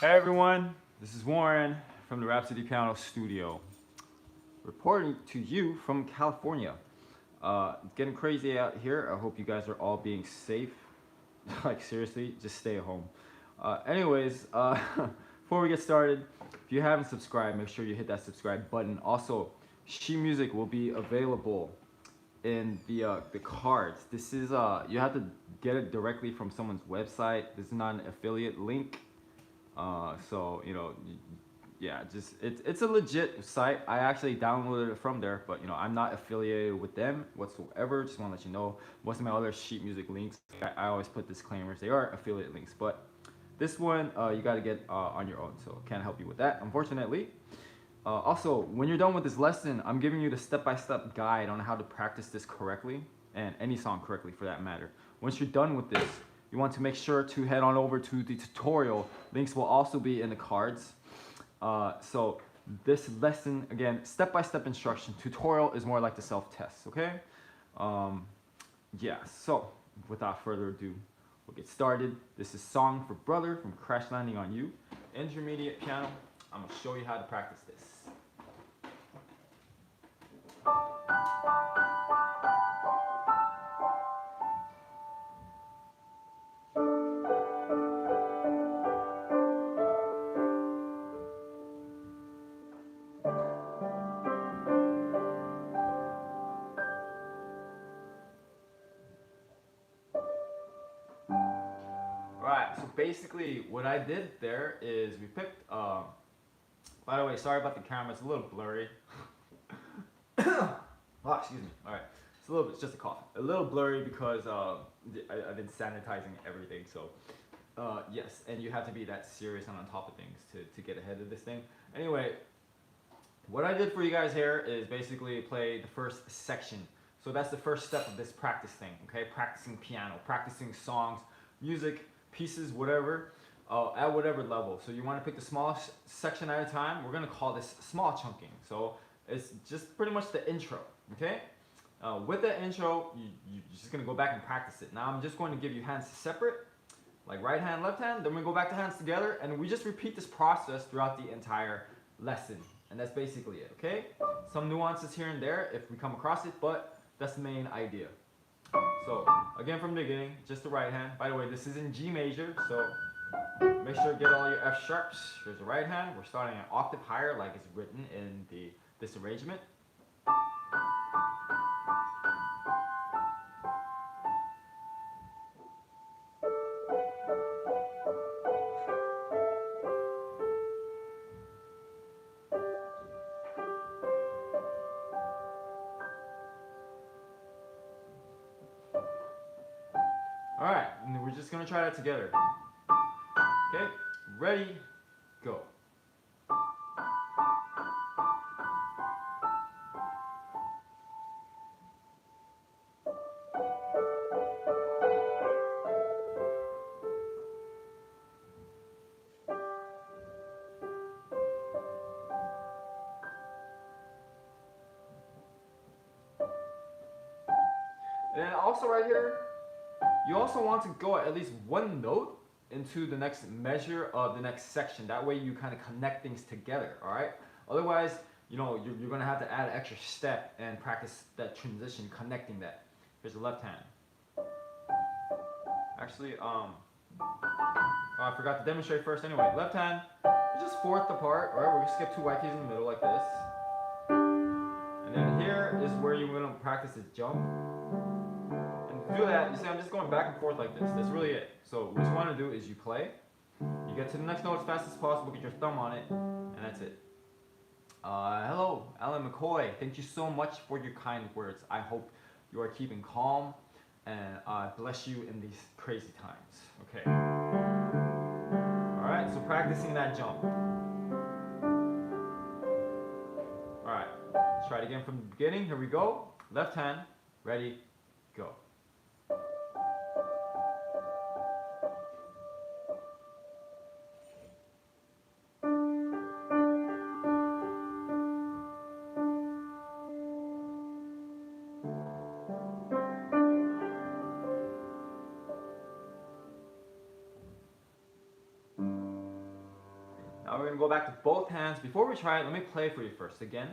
Hey everyone, this is Warren from the Rhapsody Piano Studio, reporting to you from California. It's getting crazy out here. I hope you guys are all being safe. Like seriously, just stay at home. Before we get started, if you haven't subscribed, make sure you hit that subscribe button. Also, sheet music will be available in the cards. This is you have to get it directly from someone's website. This is not an affiliate link. So yeah, just it's a legit site. I actually downloaded it from there, but I'm not affiliated with them whatsoever. Just want to let you know. Most of my other sheet music links, I always put disclaimers. They are affiliate links, but this one you got to get on your own. So can't help you with that, unfortunately. Also, when you're done with this lesson, I'm giving you the step-by-step guide on how to practice this correctly and any song correctly for that matter. Once you're done with this, you want to make sure to head on over to the tutorial. Links will also be in the cards. So this lesson, again, step-by-step instruction. Tutorial is more like the self-test, okay? Yeah, so without further ado, we'll get started. This is Song for Brother from Crash Landing on You. Intermediate piano. I'm going to show you how to practice this. Right, so basically what I did there is we picked, by the way, sorry about the camera, it's a little blurry. Oh, excuse me. All right, it's just a cough. A little blurry because I've been sanitizing everything. So yes, and you have to be that serious and on top of things to get ahead of this thing. Anyway, what I did for you guys here is basically play the first section. So that's the first step of this practice thing. Okay, practicing piano, practicing songs, music, pieces, whatever. At whatever level. So you want to pick the smallest section at a time. We're gonna call this small chunking. So it's just pretty much the intro. Okay. With the intro, you're just gonna go back and practice it. Now I'm just going to give you hands separate, like right hand, left hand. Then we go back to hands together, and we just repeat this process throughout the entire lesson. And that's basically it. Okay. Some nuances here and there if we come across it, but that's the main idea. So again, from the beginning, just the right hand. By the way, this is in G major, so make sure to get all your F sharps. Here's the right hand. We're starting an octave higher, like it's written in this arrangement. All right, and we're just gonna try that together. Okay, ready, go. And then also right here, you also want to go at least one note into the next measure of the next section. That way you kind of connect things together, all right? Otherwise, you're gonna have to add an extra step and practice that transition, connecting that. Here's the left hand. Actually, oh, I forgot to demonstrate first anyway. Left hand, just fourth apart, all right? We're gonna skip two white keys in the middle like this. And then here is where you're gonna practice this jump. And to do that, you see I'm just going back and forth like this. That's really it. So what you wanna do is you play, you get to the next note as fast as possible, get your thumb on it, and that's it. Hello, Alan McCoy. Thank you so much for your kind words. I hope you are keeping calm, and bless you in these crazy times. Okay. All right. So practicing that jump. All right. Let's try it again from the beginning. Here we go. Left hand. Ready. Go. Now we're gonna go back to both hands. Before we try it, let me play for you first again.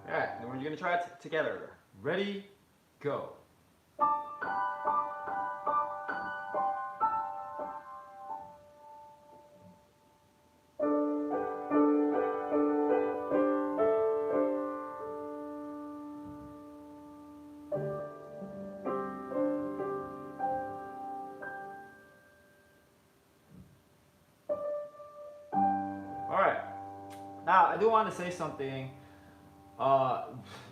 Alright, then we're gonna try it together. Ready, go. Alright, now I do want to say something. I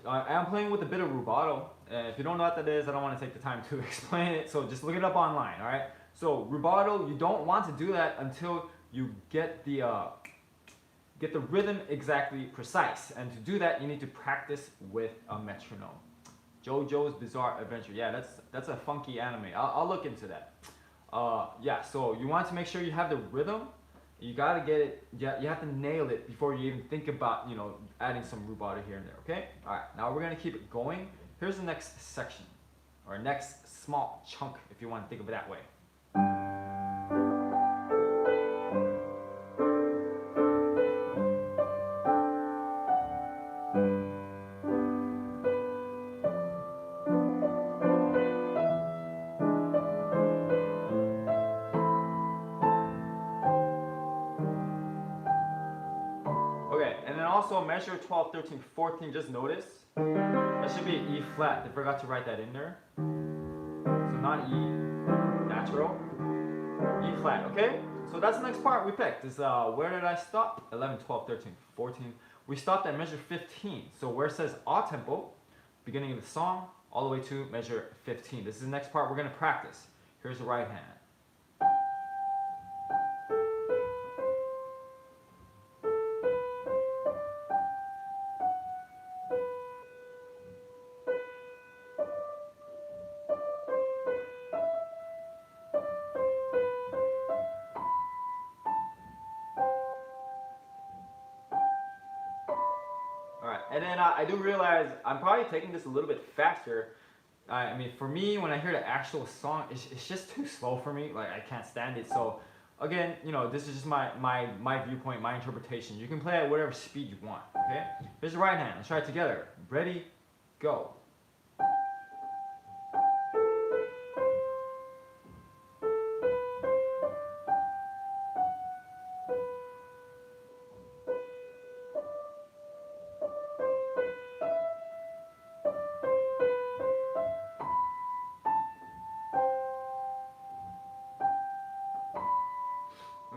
am playing with a bit of rubato. If you don't know what that is, I don't want to take the time to explain it, so just look it up online, alright? So rubato, you don't want to do that until you get the rhythm exactly precise. And to do that, you need to practice with a metronome. JoJo's Bizarre Adventure. Yeah, that's a funky anime. I'll look into that. Yeah, so you want to make sure you have the rhythm. You gotta get it. You have to nail it before you even think about, you know, adding some rubato here and there. Okay. All right. Now we're gonna keep it going. Here's the next section, or next small chunk, if you want to think of it that way. Okay, and then also measure 12, 13, 14, just notice, that should be an E flat. They forgot to write that in there. So not E, natural, E flat, okay? So that's the next part we picked, is where did I stop? 11, 12, 13, 14. We stopped at measure 15. So where it says a tempo, beginning of the song, all the way to measure 15. This is the next part we're gonna practice. Here's the right hand. Alright, and then I do realize I'm probably taking this a little bit faster. I mean, for me, when I hear the actual song, it's just too slow for me. Like, I can't stand it. So, again, you know, this is just my viewpoint, my interpretation. You can play at whatever speed you want, okay? Here's the right hand. Let's try it together. Ready, go.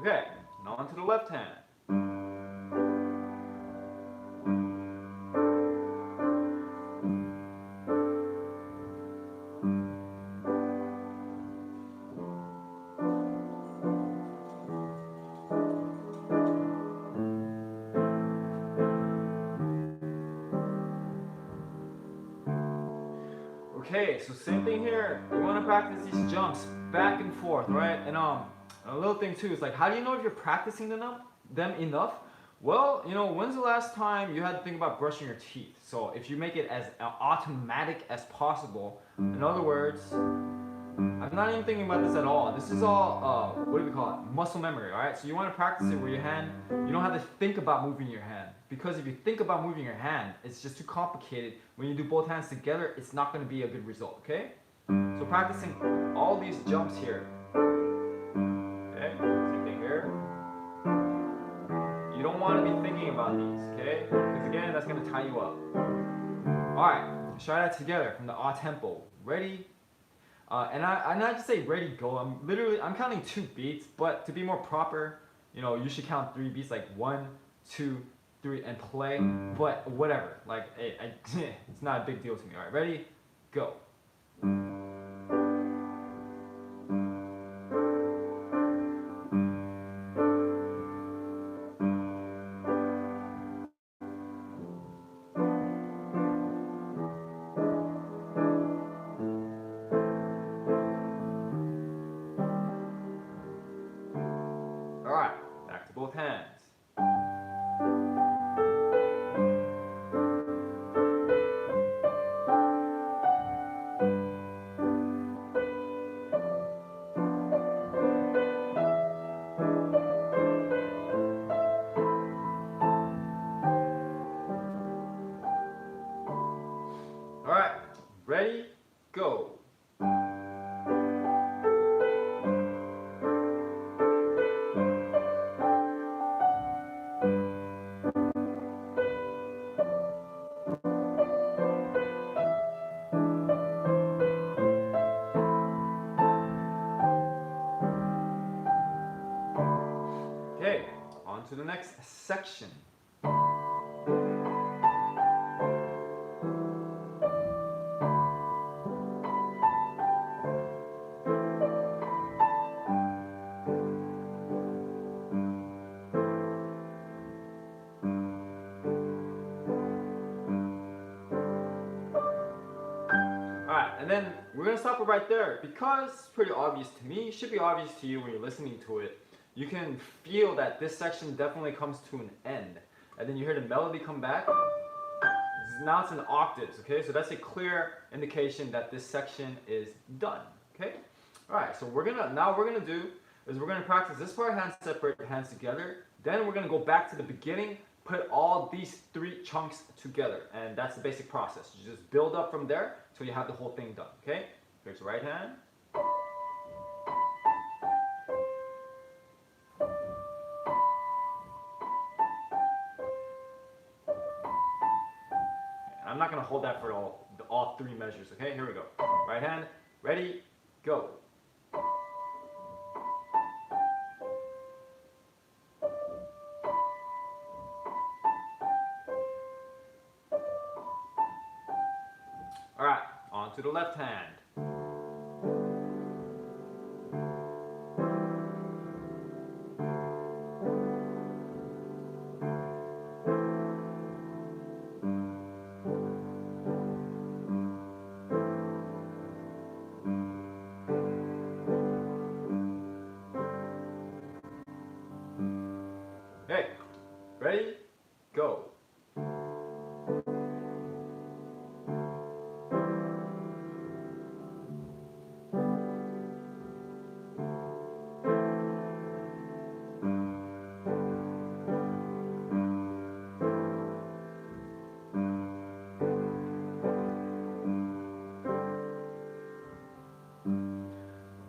Okay, now on to the left hand. Okay, so same thing here. You want to practice these jumps back and forth, right? And a little thing too is like, how do you know if you're practicing them enough? Well, you know, when's the last time you had to think about brushing your teeth? So if you make it as automatic as possible, in other words, I'm not even thinking about this at all. This is all, what do we call it? Muscle memory, alright? So you want to practice it where your hand, you don't have to think about moving your hand. Because if you think about moving your hand, it's just too complicated. When you do both hands together, it's not going to be a good result, okay? So practicing all these jumps here. Okay, same thing here. You don't want to be thinking about these, okay? Because again, that's going to tie you up. Alright, let's try that together from the a tempo. Ready? And I not just say ready, go. I'm counting 2 beats, but to be more proper, you know, you should count 3 beats, like 1, 2, 3, and play. But whatever, like, it's not a big deal to me. All right, ready, go. right, ready, go. Okay, on to the next section. Alright, and then we're going to stop it right there because it's pretty obvious to me. It should be obvious to you when you're listening to it. You can feel that this section definitely comes to an end. And then you hear the melody come back. Now it's in octaves, okay? So that's a clear indication that this section is done, okay? Alright, so we're gonna do is we're gonna practice this part, hands separate, hands together. Then we're gonna go back to the beginning, put all these three chunks together. And that's the basic process. You just build up from there till you have the whole thing done, okay? Here's the right hand. I'm not going to hold that for all three measures, okay? Here we go. Right hand, ready, go. All right, on to the left hand. Okay, ready, go.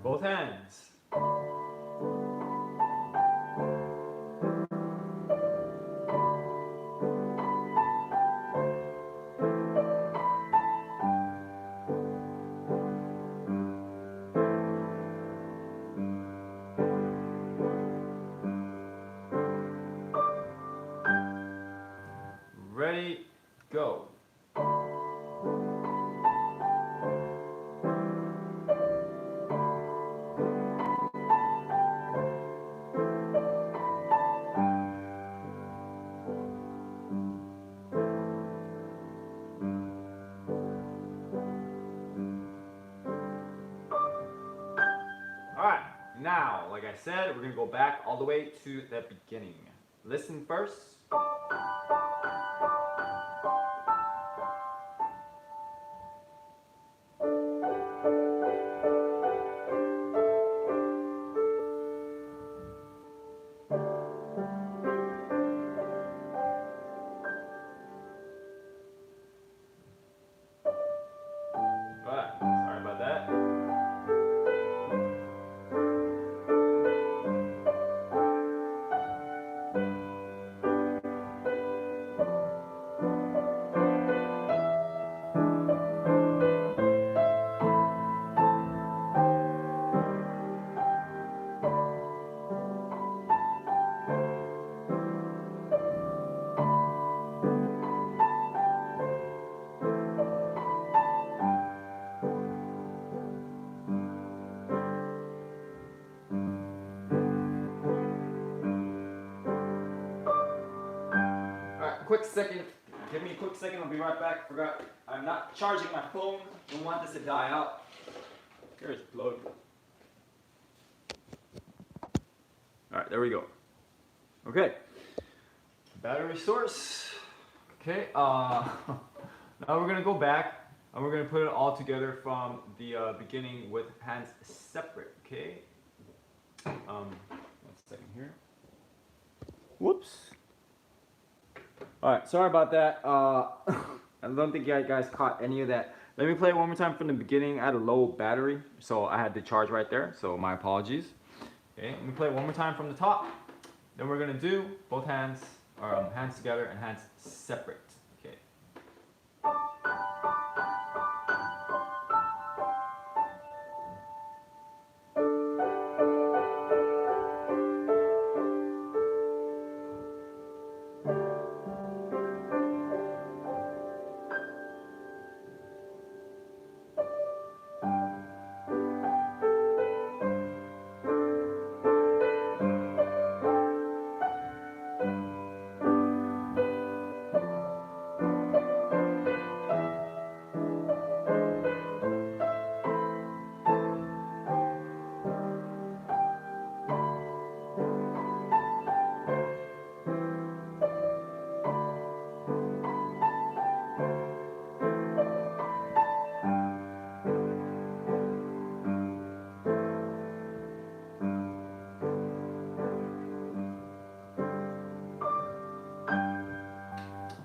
Both hands. Ready, go. Alright, now, like I said, we're going to go back all the way to the beginning. Listen first. Alright, sorry about that. Quick second. Give me a quick second. I'll be right back. Forgot. I'm not charging my phone. Don't want this to die out. Here's plug. Alright, there we go. Okay. Battery source. Okay. Now we're gonna go back and we're gonna put it all together from the beginning with hands separate. Okay. 1 second here. Whoops. Alright, sorry about that. I don't think you guys caught any of that. Let me play it one more time from the beginning. I had a low battery, so I had to charge right there. So my apologies. Okay, let me play it one more time from the top. Then we're gonna do both hands, or hands together and hands separate. Okay.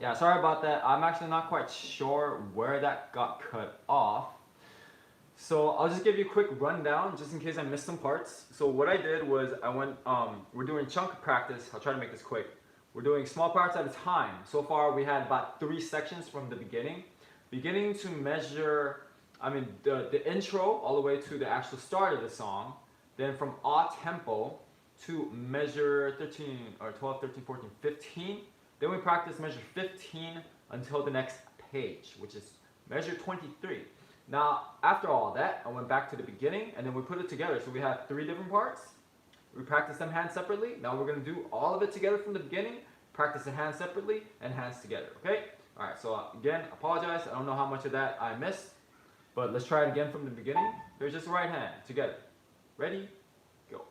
Yeah, sorry about that. I'm actually not quite sure where that got cut off. So I'll just give you a quick rundown just in case I missed some parts. So what I did was I went, we're doing chunk practice. I'll try to make this quick. We're doing small parts at a time. So far we had about 3 sections from the beginning. Beginning to measure, the intro all the way to the actual start of the song. Then from a tempo to measure 13 or 12, 13, 14, 15. Then we practice measure 15 until the next page, which is measure 23. Now, after all that, I went back to the beginning and then we put it together. So we have 3 different parts. We practice them hands separately. Now we're gonna do all of it together from the beginning, practice the hands separately and hands together, okay? All right, so again, apologize. I don't know how much of that I missed, but let's try it again from the beginning. Here's just the right hand together. Ready? Go.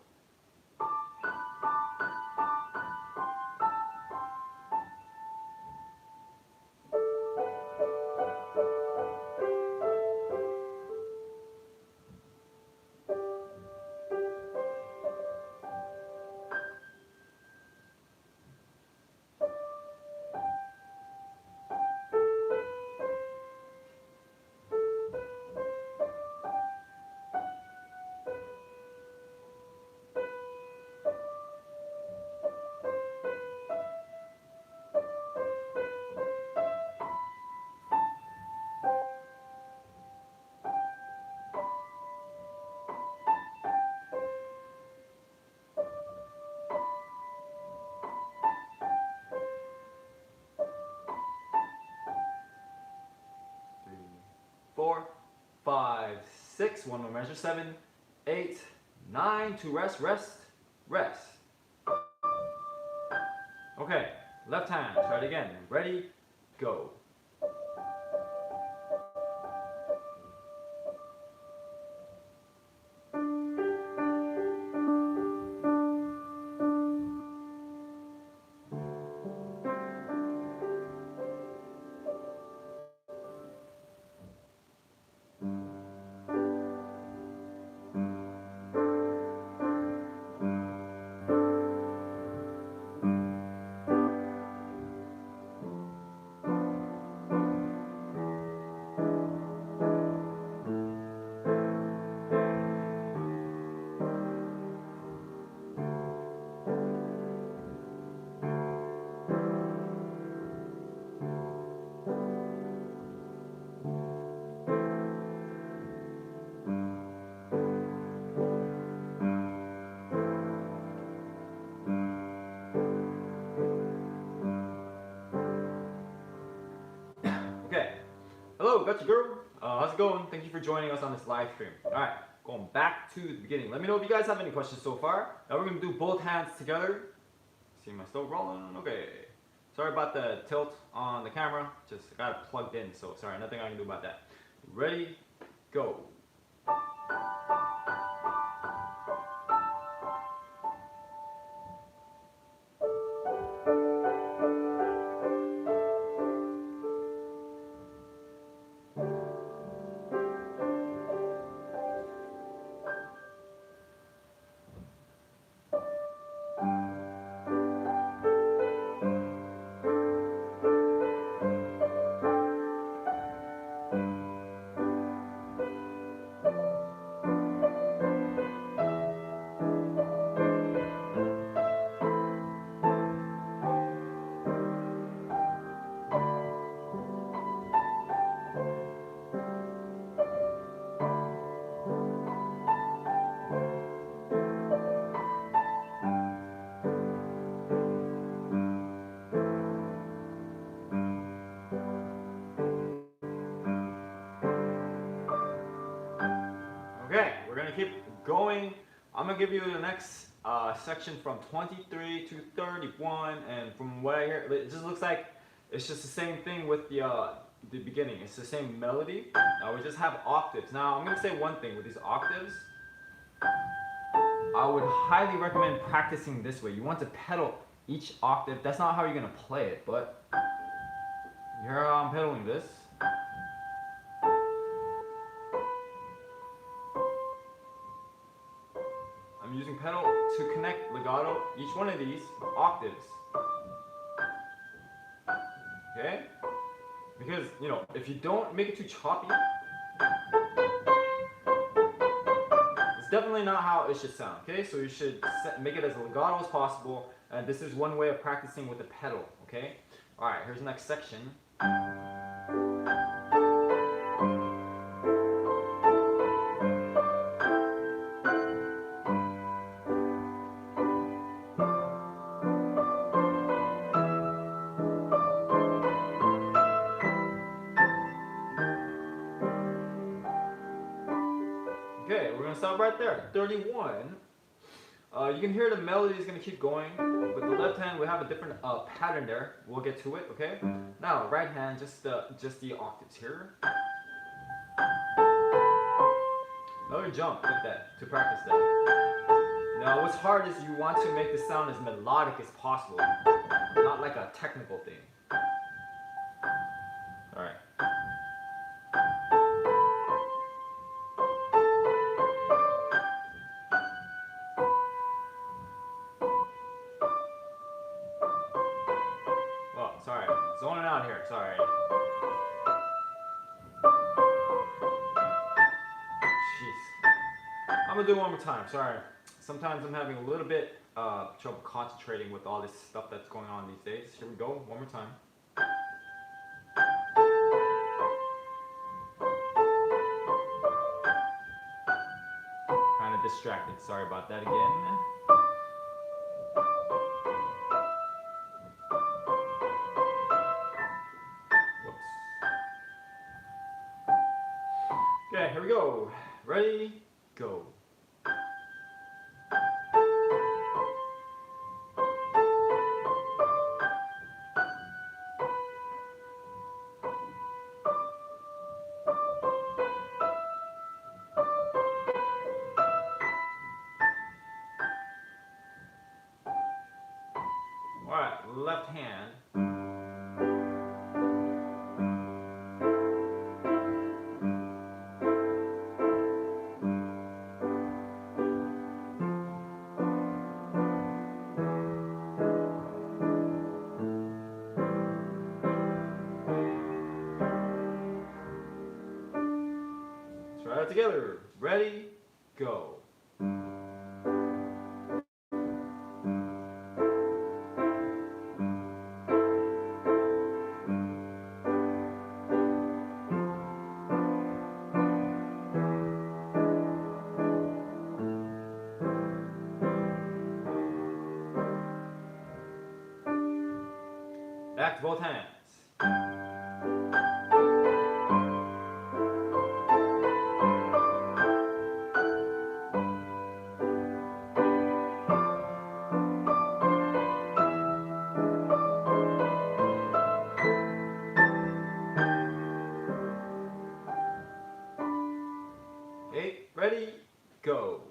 4, 5, 6, one more measure, 7, 8, 9, to rest, rest, rest. Okay, left hand, try it again. Ready, go. Okay, hello, got you girl. How's it going? Thank you for joining us on this live stream. All right, going back to the beginning. Let me know if you guys have any questions so far. Now we're gonna do both hands together. See, am I still rolling? Okay. Sorry about the tilt on the camera. Just got it plugged in, so sorry, nothing I can do about that. Ready, go. keep going. I'm gonna give you the next section from 23 to 31, and from what I hear, it just looks like it's just the same thing with the beginning. It's the same melody. We just have octaves. Now I'm gonna say one thing with these octaves. I would highly recommend practicing this way. You want to pedal each octave. That's not how you're gonna play it, but here I'm pedaling this. I'm using pedal to connect legato each one of these octaves. Okay? Because, you know, if you don't make it too choppy, it's definitely not how it should sound. Okay? So you should make it as legato as possible. And this is one way of practicing with the pedal. Okay? Alright, here's the next section. Okay, we're gonna stop right there. 31. You can hear the melody is gonna keep going. With the left hand, we have a different pattern there. We'll get to it. Okay. Now, right hand, just the octaves here. Another jump with that to practice that. Now, what's hard is you want to make the sound as melodic as possible, not like a technical thing. All right. Sorry, zoning out here, sorry. Jeez. I'm gonna do it one more time, sorry. Sometimes I'm having a little bit trouble concentrating with all this stuff that's going on these days. Here we go, one more time. Kind of distracted, sorry about that again. Okay, here we go. Ready, go. All right, left hand. Try it together. Ready, go. Back to both hands. Okay, ready, go.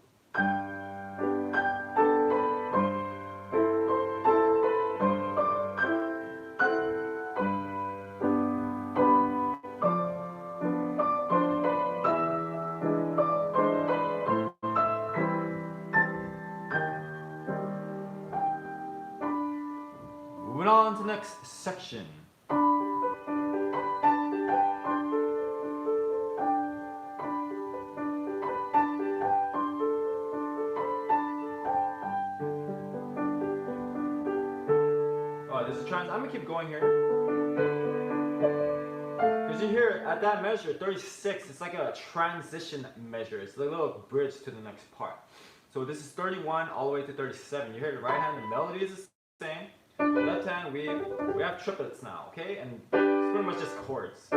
Moving on to the next section. This is I'm gonna keep going here. Because you hear at that measure, 36, it's like a transition measure. It's like a little bridge to the next part. So this is 31 all the way to 37. You hear the right hand, the melody is the same. The left hand, we have triplets now, okay? And it's pretty much just chords.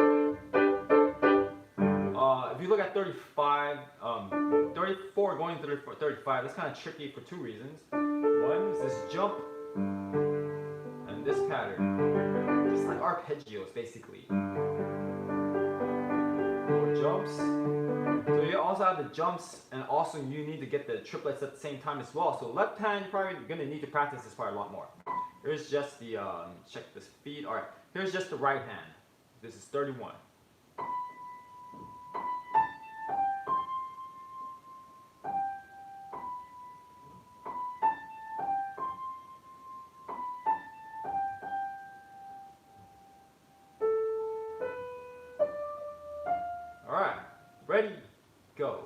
If you look at 35, 35 34 going to 35. That's kind of tricky for two reasons. One is this jump and this pattern. Just like arpeggios, basically. More jumps. So you also have the jumps, and also you need to get the triplets at the same time as well. So left hand, you're probably going to need to practice this part a lot more. Here's just the, check the speed. Alright, here's just the right hand. This is 31. Alright, ready, go.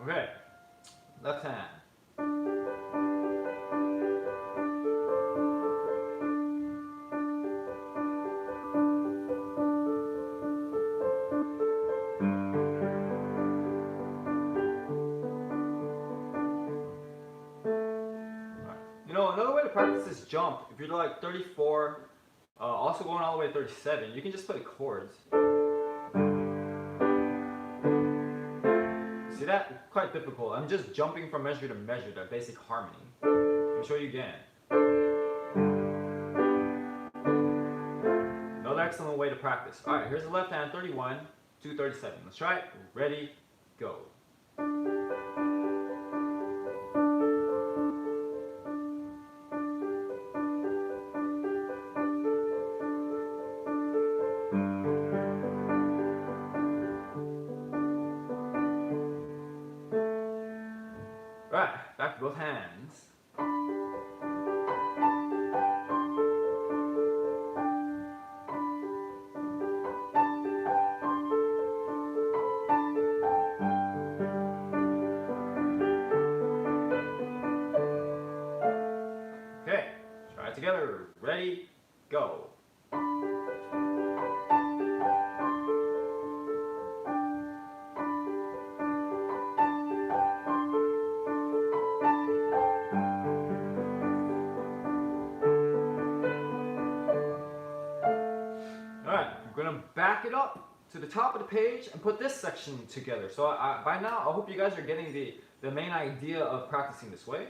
Okay, left hand. You know, another way to practice this jump, if you're like 34, also going all the way to 37, you can just play the chords. See that? Quite difficult. I'm just jumping from measure to measure, the basic harmony. Let me show you again. Another excellent way to practice. Alright, here's the left hand, 31 to 37. Let's try it. Ready, go. Alright, back to both hands. Okay, try it together. Ready, go. Alright, I'm going to back it up to the top of the page and put this section together. So by now, I hope you guys are getting the main idea of practicing this way.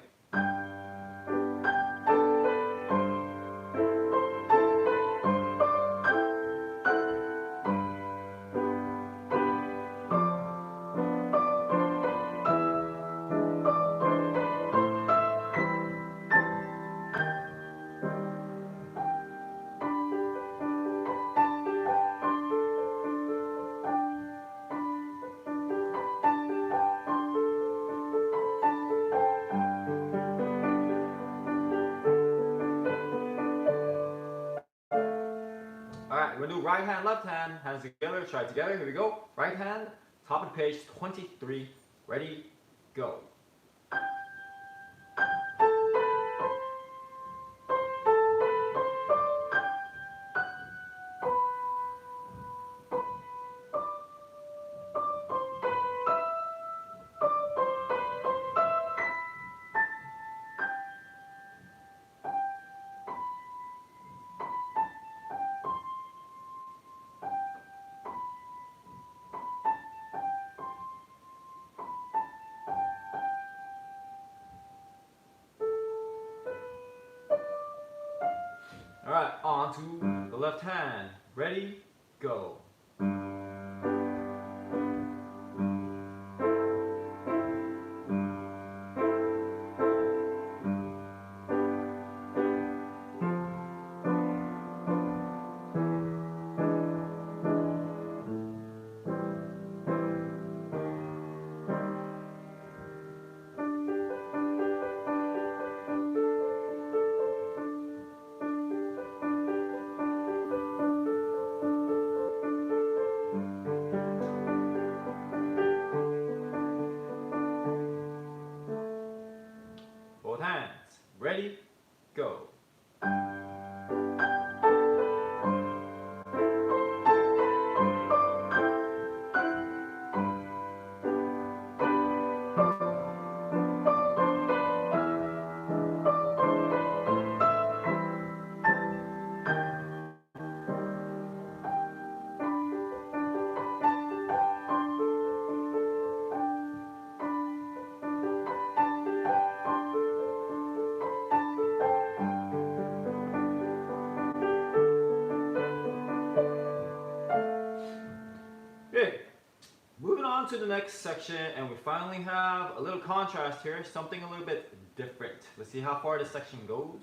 Alright, we're going to do right hand, left hand, hands together, try it together. Here we go. Right hand, top of the page, 23. Ready, go. Alright, on to the left hand. Ready, go. on to the next section, and we finally have a little contrast here, something a little bit different. Let's see how far this section goes.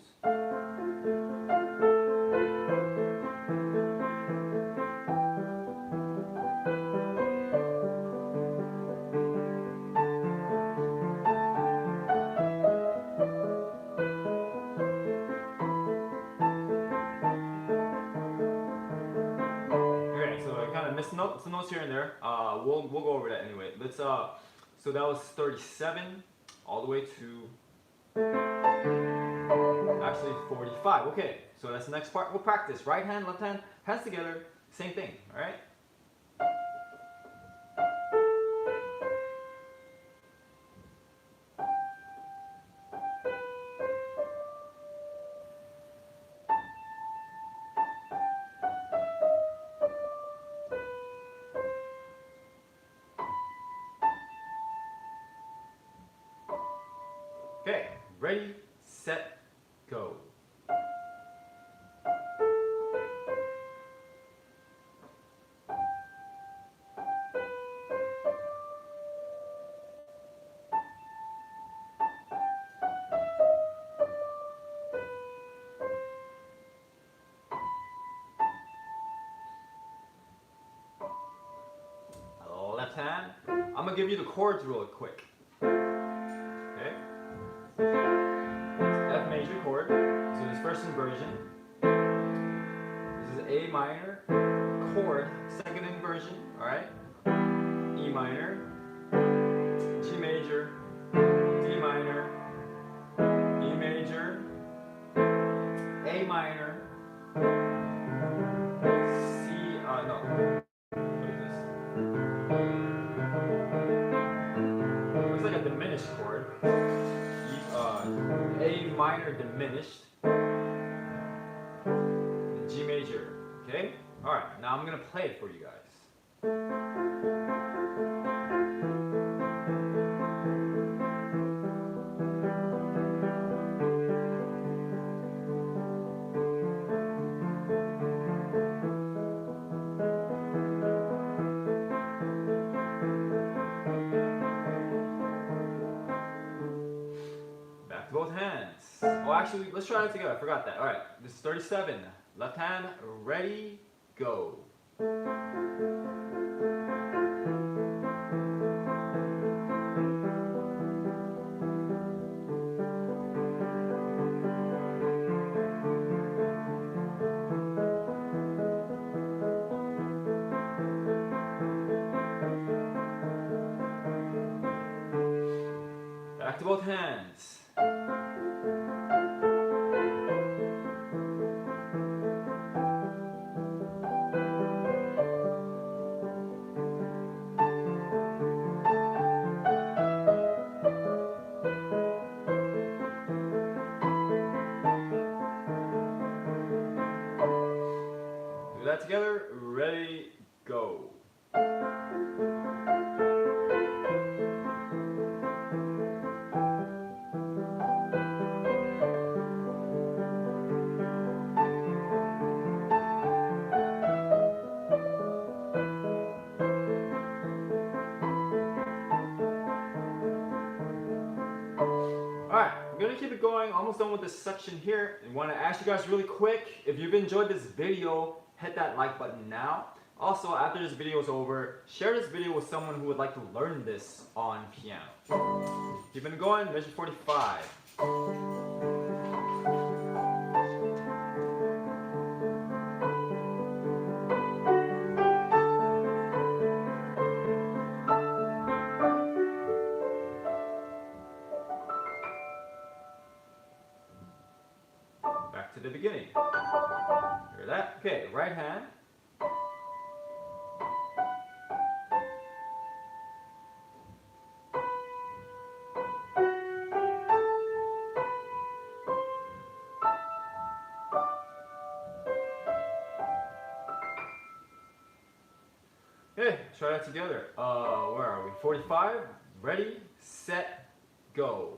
Some notes here and there. We'll go over that anyway. Let's so that was 37 all the way to actually 45. Okay, so that's the next part. We'll practice right hand, left hand, hands together, same thing. All right. Okay, ready, set, go. Left hand. I'm gonna give you the chords real quick. Okay. F major chord. So this first inversion. This is A minor chord, second inversion. All right. E minor, G major, D minor, E major, A minor, no. What is this? Looks like a diminished chord. A minor diminished, and G major. Okay? Alright, now I'm going to play it for you guys. Both hands. Oh, actually, let's try it together. I forgot that. All right, this is 37. Left hand, ready, go. Back to both hands. Do that together. Ready, go. Alright, I'm going to keep it going. Almost done with this section here. I want to ask you guys really quick, if you've enjoyed this video, hit that like button now. Also, after this video is over, share this video with someone who would like to learn this on piano. Keep it going, measure 45. Back to the beginning. Hear that? Okay, right hand. Okay, try that together. Where are we? 45. Ready, set, go.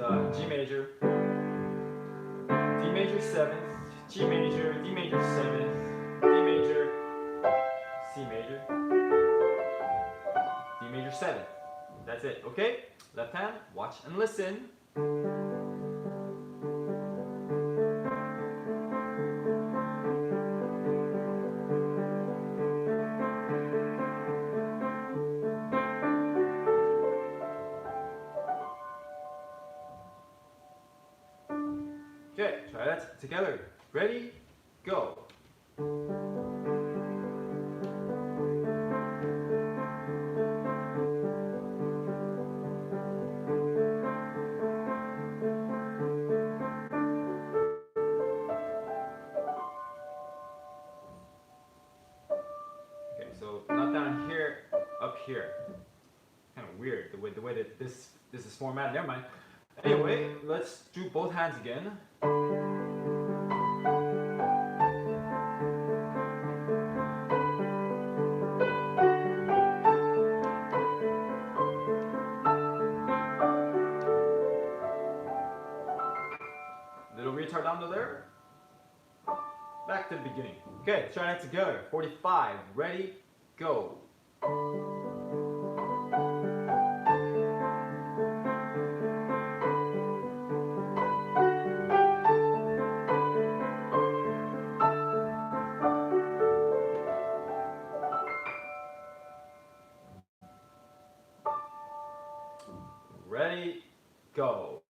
G major, D major 7th, G major, D major 7th, D major, C major, D major 7th. That's it, okay? Left hand, watch and listen. Okay, try that together. Ready? Go. Okay, so not down here, up here. Kind of weird the way that this is formatted. Never mind. Anyway, let's do both hands again. Little retard down to there. Back to the beginning. Okay, let's try that together. 45. Ready? Go. Ready? Go.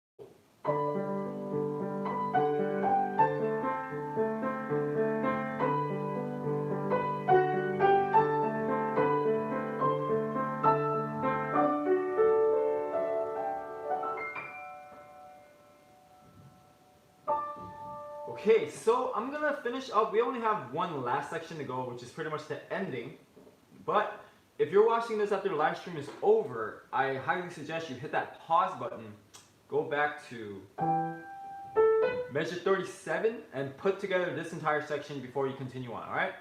Okay, so I'm gonna finish up. We only have one last section to go, which is pretty much the ending. But if you're watching this after the live stream is over, I highly suggest you hit that pause button, go back to measure 37, and put together this entire section before you continue on, alright?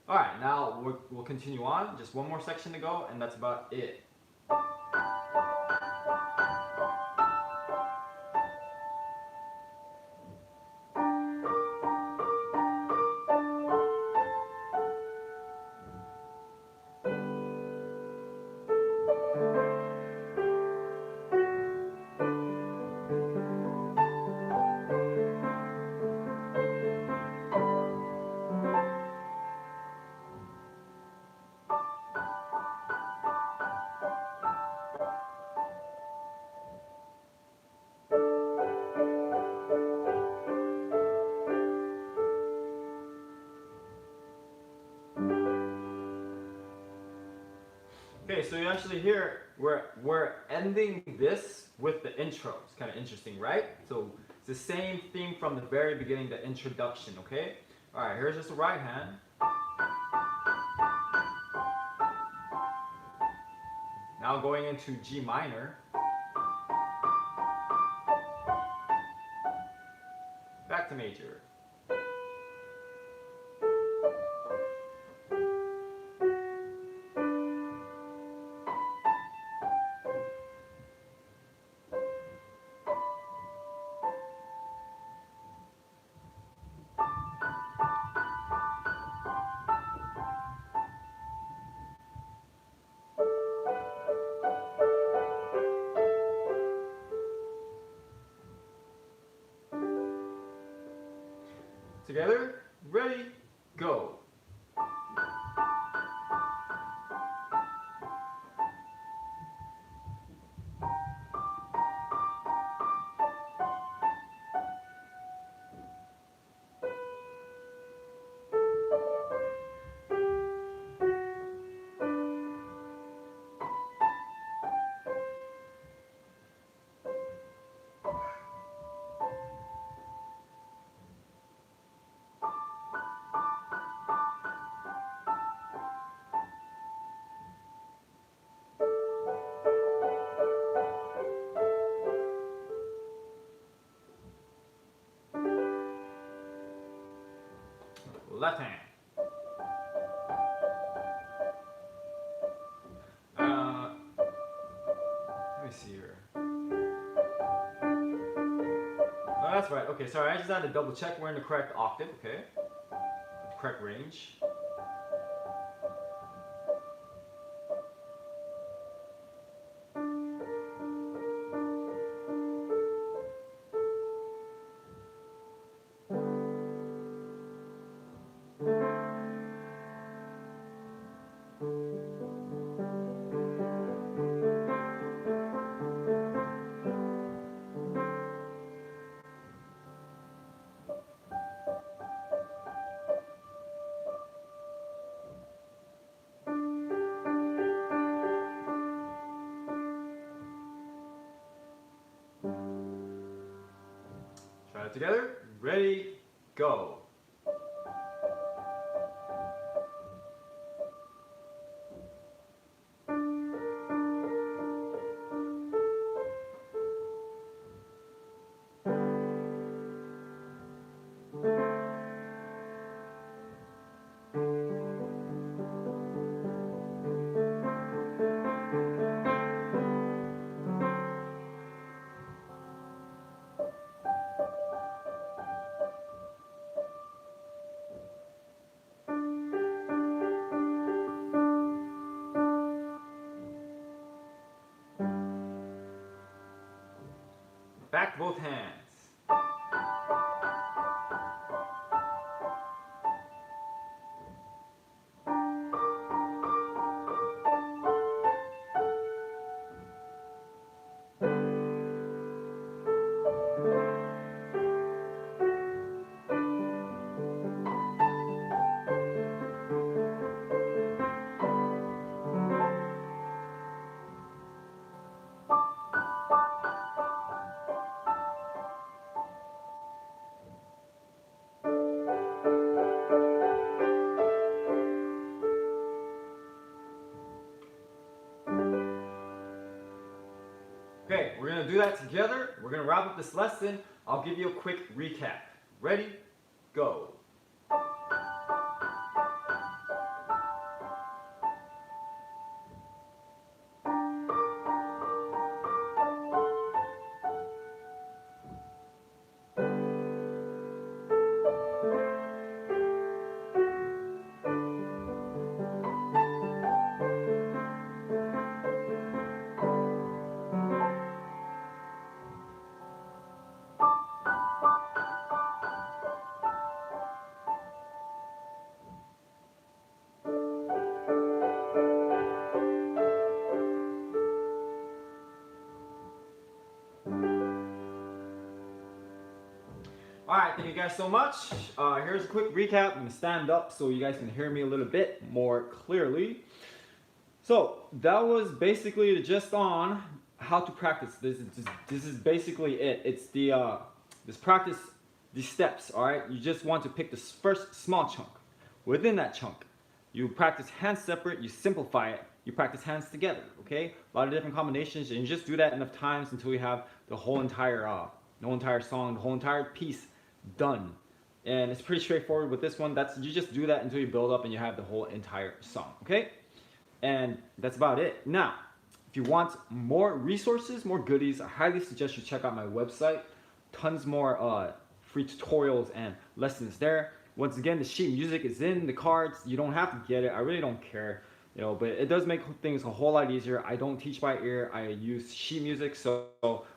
Alright, now we'll continue on. Just one more section to go, and that's about it. Okay, so you actually hear we're ending this with the intro. It's kind of interesting, right? So it's the same theme from the very beginning, the introduction, okay? All right, here's just the right hand. Now going into G minor. Back to major. Together, ready, go. Left hand. Let me see here. that's right. Okay, sorry, I just had to double check we're in the correct octave, okay? Correct range. Try it together. Ready, go. Back both hands. Okay, we're gonna do that together. We're gonna wrap up this lesson. I'll give you a quick recap. Ready? Go. Alright, thank you guys so much. Here's a quick recap. I'm going to stand up so you guys can hear me a little bit more clearly. So, that was basically just on how to practice. This is basically it. It's the this practice, these steps, alright? You just want to pick the first small chunk. Within that chunk, you practice hands separate, you simplify it, you practice hands together, okay? A lot of different combinations, and you just do that enough times until you have the whole entire song, the whole entire piece done. And it's pretty straightforward with this one. You just do that until you build up and you have the whole entire song, okay? And that's about it. Now, if you want more resources, more goodies, I highly suggest you check out my website. Tons more free tutorials and lessons there. Once again, the sheet music is in the cards. You don't have to get it. I really don't care, you know, but it does make things a whole lot easier. I don't teach by ear. I use sheet music, so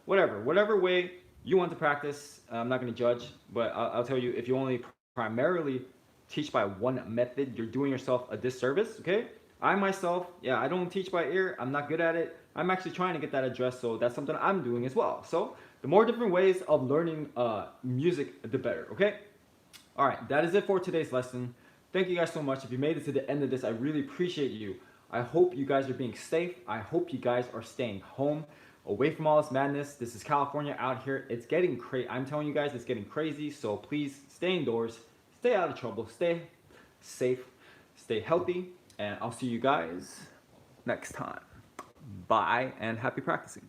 whatever way you want to practice, I'm not going to judge, but I'll tell you, if you only primarily teach by one method, you're doing yourself a disservice, okay? I myself, I don't teach by ear. I'm not good at it. I'm actually trying to get that addressed, so that's something I'm doing as well. So the more different ways of learning music, the better, okay? All right, that is it for today's lesson. Thank you guys so much. If you made it to the end of this, I really appreciate you. I hope you guys are being safe. I hope you guys are staying home, away from all this madness. This is California out here. It's getting crazy. I'm telling you guys, it's getting crazy. So please stay indoors, stay out of trouble, stay safe, stay healthy, and I'll see you guys next time. Bye, and happy practicing.